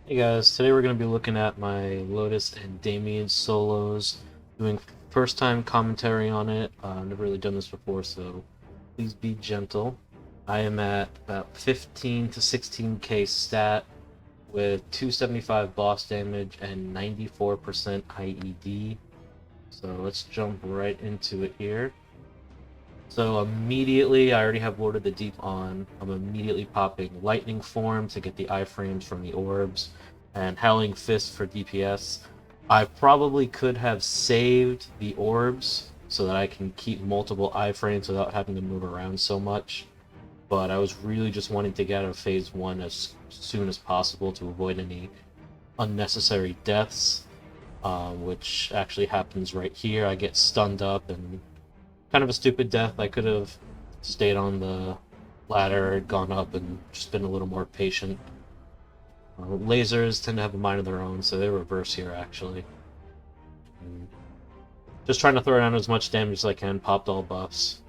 Hey guys, today we're going to be looking at my Lotus and Damien solos, doing first time commentary on it. I've never really done this before, so please be gentle. I am at about 15 to 16k stat with 275 boss damage and 94% IED. So let's jump right into it here. So immediately, I already have Lord of the Deep on. I'm immediately popping Lightning Form to get the iframes from the orbs, and Howling Fist for DPS. I probably could have saved the orbs so that I can keep multiple iframes without having to move around so much. But I was really just wanting to get out of Phase 1 as soon as possible to avoid any unnecessary deaths, which actually happens right here. I get stunned up and kind of a stupid death. I could have stayed on the ladder, gone up, and just been a little more patient. Lasers tend to have a mind of their own, so they reverse here, actually. Just trying to throw down as much damage as I can, popped all buffs.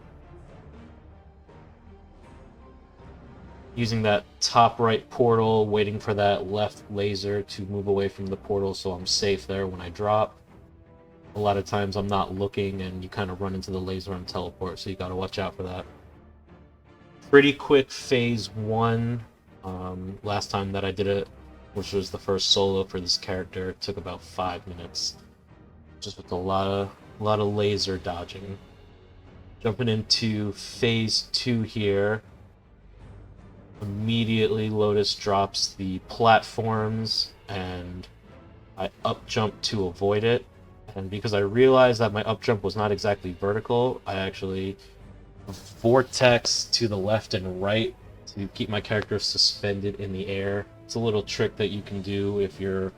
Using that top right portal, waiting for that left laser to move away from the portal so I'm safe there when I drop. A lot of times I'm not looking and you kind of run into the laser and teleport, so you gotta watch out for that. Pretty quick Phase 1. Last time that I did it, which was the first solo for this character, it took about 5 minutes. Just with a lot of laser dodging. Jumping into Phase 2 here. Immediately Lotus drops the platforms and I up jump to avoid it. And because I realized that my up jump was not exactly vertical, I actually vortex to the left and right to keep my character suspended in the air. It's a little trick that you can do if you're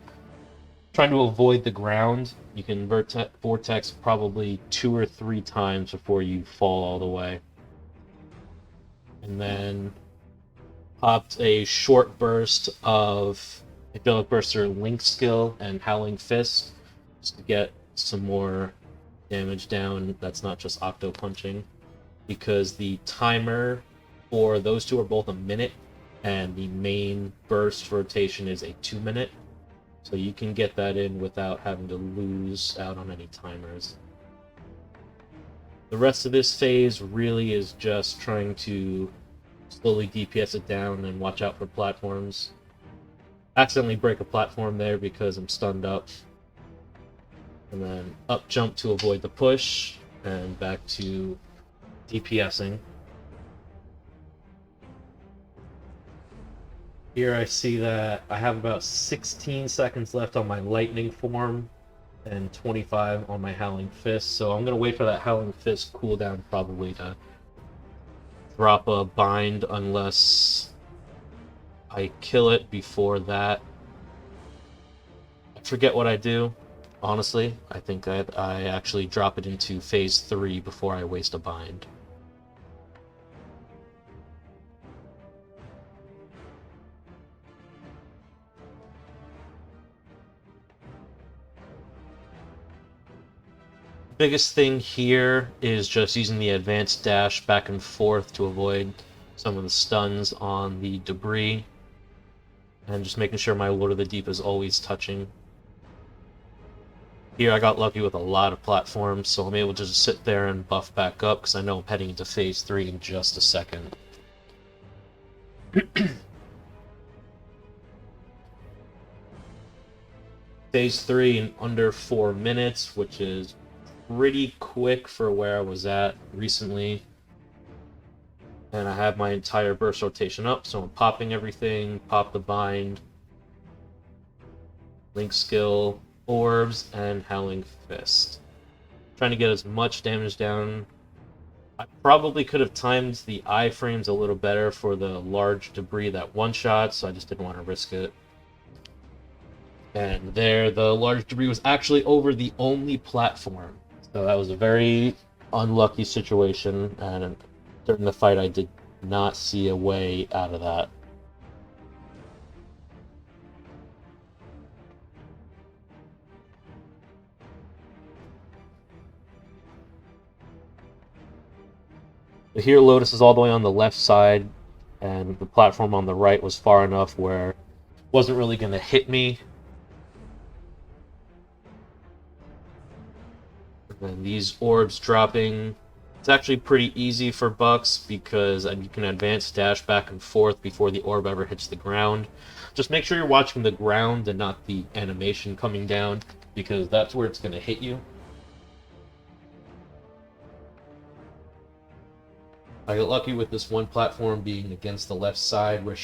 trying to avoid the ground. You can vortex probably 2 or 3 times before you fall all the way. And then popped a short burst of Angelic Burster Link skill and Howling Fist just to get some more damage down that's not just octo punching, because the timer for those two are both a minute and the main burst rotation is a 2-minute, so you can get that in without having to lose out on any timers. The rest of this phase really is just trying to slowly DPS it down and watch out for platforms. Accidentally break a platform there because I'm stunned up. And then up jump to avoid the push, and back to DPSing. Here I see that I have about 16 seconds left on my Lightning Form and 25 on my Howling Fist, so I'm going to wait for that Howling Fist cooldown probably to drop a bind unless I kill it before that. I forget what I do. Honestly, I think I actually drop it into Phase 3 before I waste a bind. Biggest thing here is just using the advanced dash back and forth to avoid some of the stuns on the debris, and just making sure my Lord of the Deep is always touching. Here I got lucky with a lot of platforms, so I'm able to just sit there and buff back up because I know I'm heading into Phase 3 in just a second. Phase 3 in under 4 minutes, which is pretty quick for where I was at recently. And I have my entire burst rotation up, so I'm popping everything, pop the bind, Link skill, orbs, and Howling Fist. Trying to get as much damage down. I probably could have timed the iframes a little better for the large debris that one-shot, so I just didn't want to risk it. And there, the large debris was actually over the only platform. So that was a very unlucky situation, and during the fight I did not see a way out of that. But here Lotus is all the way on the left side, and the platform on the right was far enough where wasn't really going to hit me. And then these orbs dropping. It's actually pretty easy for Bucks because you can advance dash back and forth before the orb ever hits the ground. Just make sure you're watching the ground and not the animation coming down, because that's where it's going to hit you. I got lucky with this one platform being against the left side where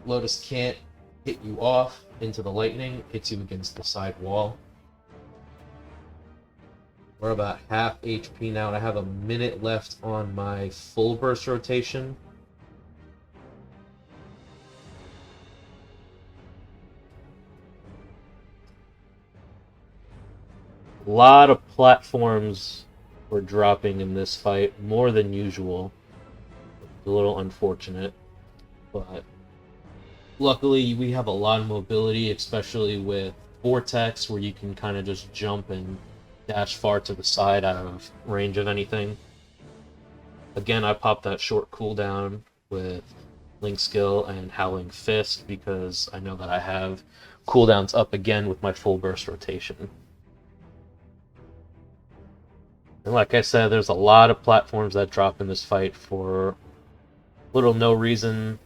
Lotus can't hit you off into the lightning, hits you against the side wall. We're about half HP now, and I have a minute left on my full burst rotation. A lot of platforms were dropping in this fight, more than usual. A little unfortunate, but luckily we have a lot of mobility, especially with Vortex, where you can kind of just jump and dash far to the side out of range of anything. Again, I popped that short cooldown with Link Skill and Howling Fist because I know that I have cooldowns up again with my full burst rotation. And like I said, there's a lot of platforms that drop in this fight for little no reason.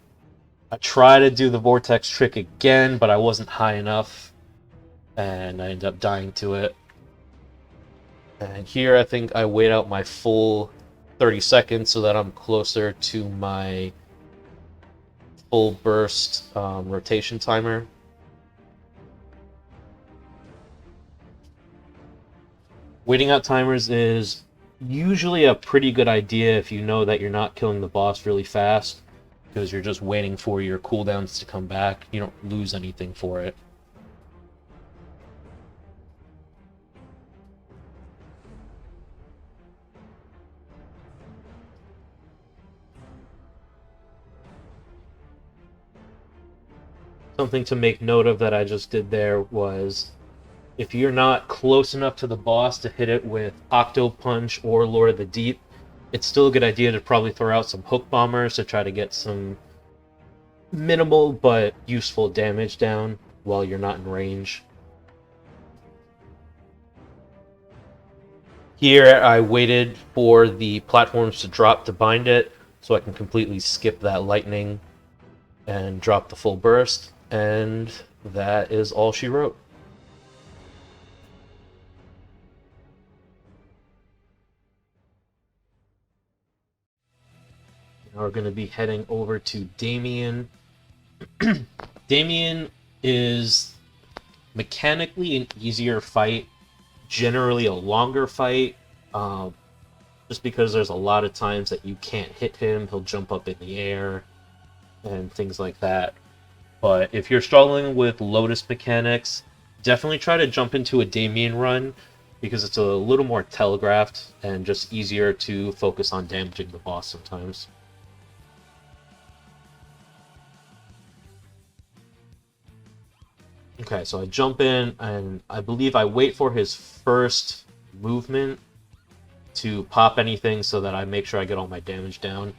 I try to do the Vortex trick again, but I wasn't high enough, and I ended up dying to it. And here I think I wait out my full 30 seconds so that I'm closer to my full burst rotation timer. Waiting out timers is usually a pretty good idea if you know that you're not killing the boss really fast, because you're just waiting for your cooldowns to come back. You don't lose anything for it. Something to make note of that I just did there was, if you're not close enough to the boss to hit it with Octo Punch or Lord of the Deep, it's still a good idea to probably throw out some Hook Bombers to try to get some minimal but useful damage down while you're not in range. Here I waited for the platforms to drop to bind it so I can completely skip that lightning and drop the full burst, and that is all she wrote. Now we're going to be heading over to Damien. Damien is mechanically an easier fight, generally a longer fight, just because there's a lot of times that you can't hit him. He'll jump up in the air and things like that. But if you're struggling with Lotus mechanics, definitely try to jump into a Damien run, because it's a little more telegraphed and just easier to focus on damaging the boss sometimes. Okay, so I jump in, and I believe I wait for his first movement to pop anything so that I make sure I get all my damage down.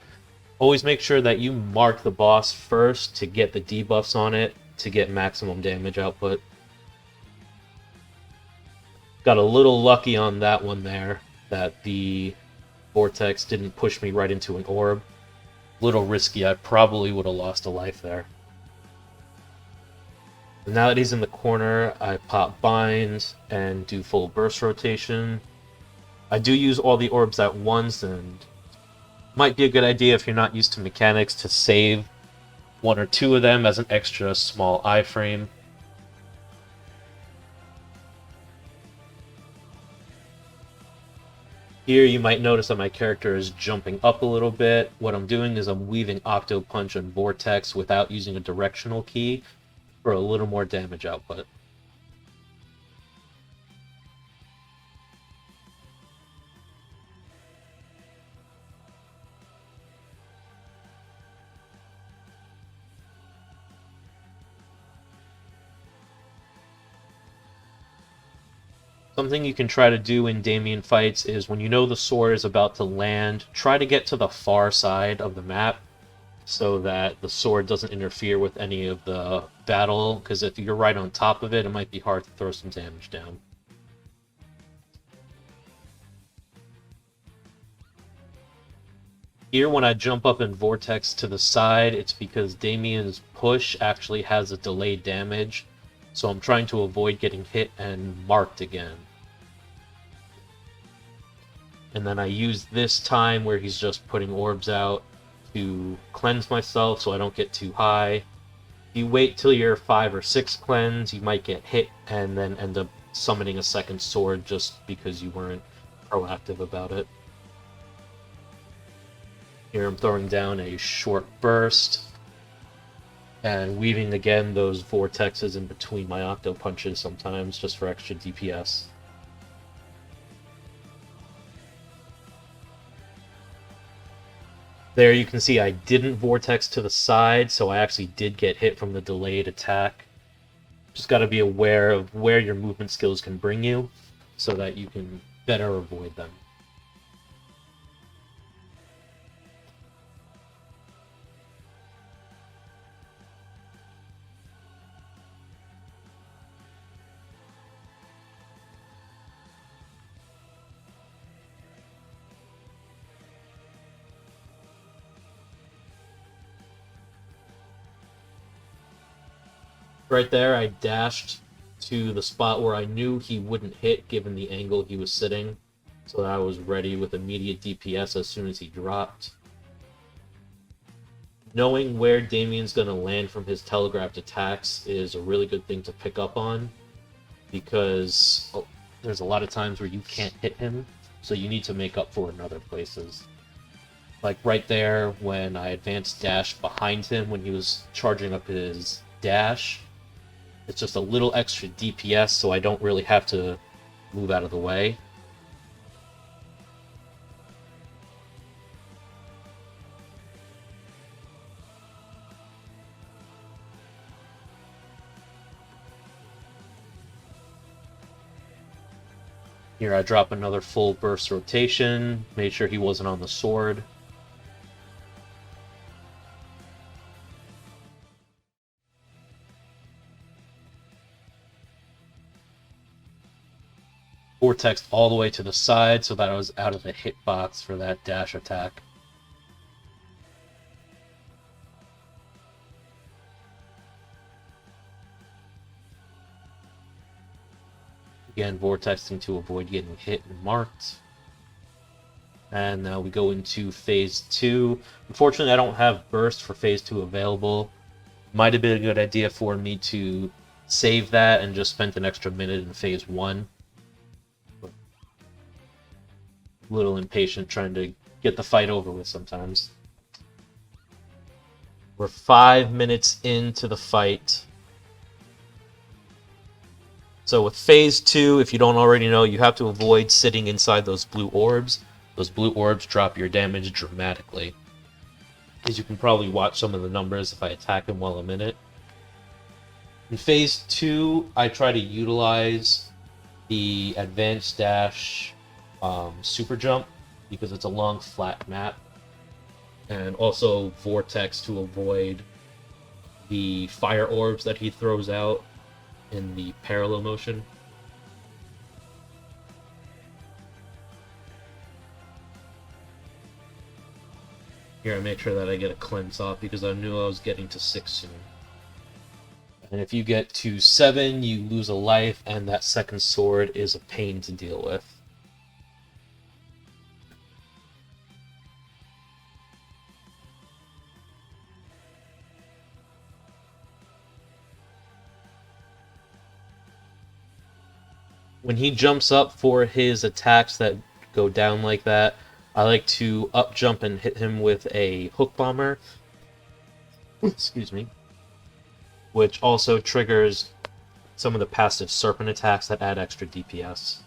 Always make sure that you mark the boss first to get the debuffs on it to get maximum damage output. Got a little lucky on that one there, that the Vortex didn't push me right into an orb. Little risky, I probably would have lost a life there. Now that he's in the corner, I pop Bind and do full burst rotation. I do use all the orbs at once, and might be a good idea if you're not used to mechanics to save one or two of them as an extra small iframe. Here you might notice that my character is jumping up a little bit. What I'm doing is I'm weaving Octo Punch and Vortex without using a directional key for a little more damage output. Something you can try to do in Damien fights is when you know the sword is about to land, try to get to the far side of the map, so that the sword doesn't interfere with any of the battle, because if you're right on top of it, it might be hard to throw some damage down. Here, when I jump up and vortex to the side, it's because Damien's push actually has a delayed damage, so I'm trying to avoid getting hit and marked again. And then I use this time where he's just putting orbs out to cleanse myself so I don't get too high. If you wait till you're 5 or 6 cleanse, you might get hit and then end up summoning a second sword just because you weren't proactive about it. Here I'm throwing down a short burst and weaving again those vortexes in between my octo punches sometimes just for extra DPS. There you can see I didn't vortex to the side, so I actually did get hit from the delayed attack. Just got to be aware of where your movement skills can bring you so that you can better avoid them. Right there, I dashed to the spot where I knew he wouldn't hit given the angle he was sitting, so that I was ready with immediate DPS as soon as he dropped. Knowing where Damien's going to land from his telegraphed attacks is a really good thing to pick up on, because there's a lot of times where you can't hit him, so you need to make up for it in other places. Like right there, when I advanced dash behind him when he was charging up his dash, it's just a little extra DPS, so I don't really have to move out of the way. Here I drop another full burst rotation, made sure he wasn't on the sword. Vortex all the way to the side so that I was out of the hitbox for that dash attack. Again, vortexing to avoid getting hit and marked. And now we go into phase 2. Unfortunately, I don't have burst for phase 2 available. Might have been a good idea for me to save that and just spend an extra minute in phase 1. A little impatient trying to get the fight over with sometimes. We're 5 minutes into the fight. So with phase 2, if you don't already know, you have to avoid sitting inside those blue orbs. Those blue orbs drop your damage dramatically. As you can probably watch some of the numbers if I attack him while I'm in it. In phase 2, I try to utilize the advanced dash super jump because it's a long flat map, and also vortex to avoid the fire orbs that he throws out in the parallel motion. Here I make sure that I get a cleanse off because I knew I was getting to 6 soon. And if you get to 7, you lose a life, and that second sword is a pain to deal with. When he jumps up for his attacks that go down like that, I like to up jump and hit him with a hook bomber. Excuse me. Which also triggers some of the passive serpent attacks that add extra DPS.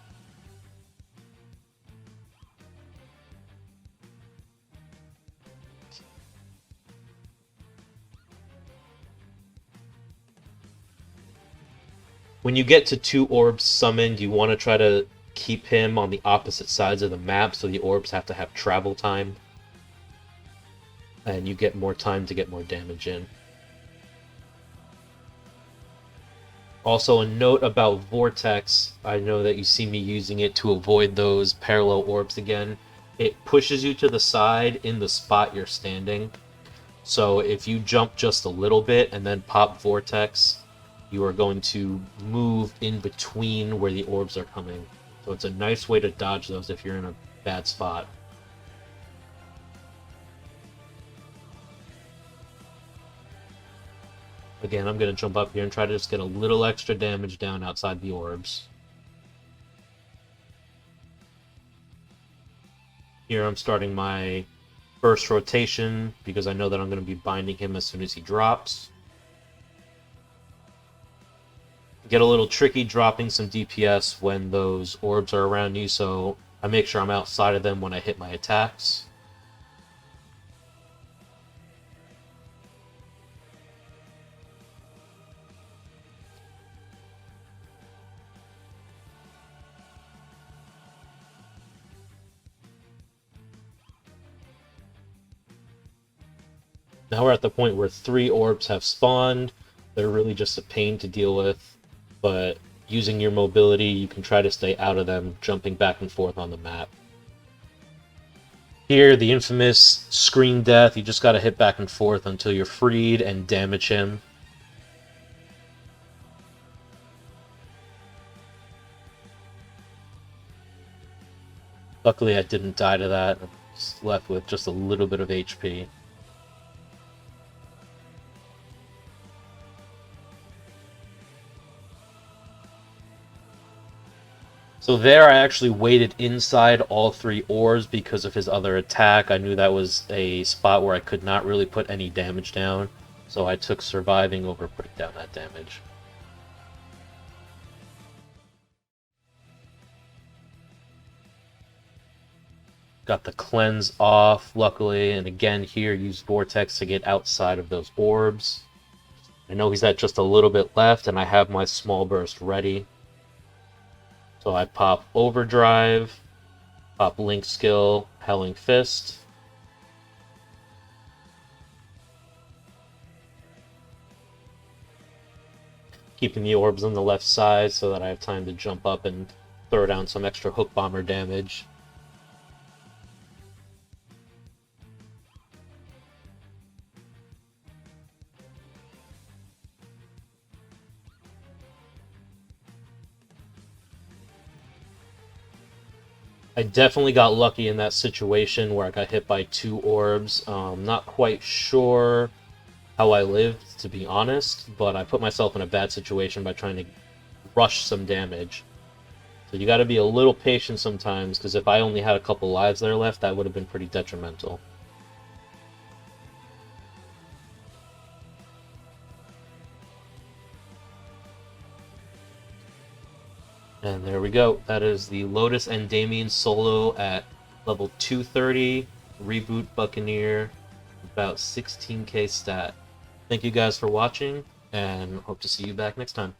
When you get to 2 orbs summoned, you want to try to keep him on the opposite sides of the map, so the orbs have to have travel time. and you get more time to get more damage in. Also, a note about Vortex, I know that you see me using it to avoid those parallel orbs again. It pushes you to the side in the spot you're standing. So if you jump just a little bit and then pop Vortex, you are going to move in between where the orbs are coming. So it's a nice way to dodge those if you're in a bad spot. Again, I'm going to jump up here and try to just get a little extra damage down outside the orbs. Here I'm starting my first rotation because I know that I'm going to be binding him as soon as he drops. Get a little tricky dropping some DPS when those orbs are around you, so I make sure I'm outside of them when I hit my attacks. Now we're at the point where 3 orbs have spawned. They're really just a pain to deal with, but using your mobility, you can try to stay out of them, jumping back and forth on the map. Here, the infamous screen death, you just gotta hit back and forth until you're freed and damage him. Luckily I didn't die to that, I'm just left with just a little bit of HP. So there I actually waited inside all 3 orbs because of his other attack. I knew that was a spot where I could not really put any damage down, so I took surviving over putting down that damage. Got the cleanse off, luckily, and again here use Vortex to get outside of those orbs. I know he's at just a little bit left, and I have my small burst ready. So I pop Overdrive, pop Link Skill, Helling Fist. Keeping the orbs on the left side so that I have time to jump up and throw down some extra hook bomber damage. I definitely got lucky in that situation where I got hit by 2 orbs. Not quite sure how I lived, to be honest, but I put myself in a bad situation by trying to rush some damage. So you gotta be a little patient sometimes, because if I only had a couple lives there left, that would have been pretty detrimental. And there we go. That is the Lotus and Damien solo at level 230, Reboot Buccaneer, about 16k stat. Thank you guys for watching, and hope to see you back next time.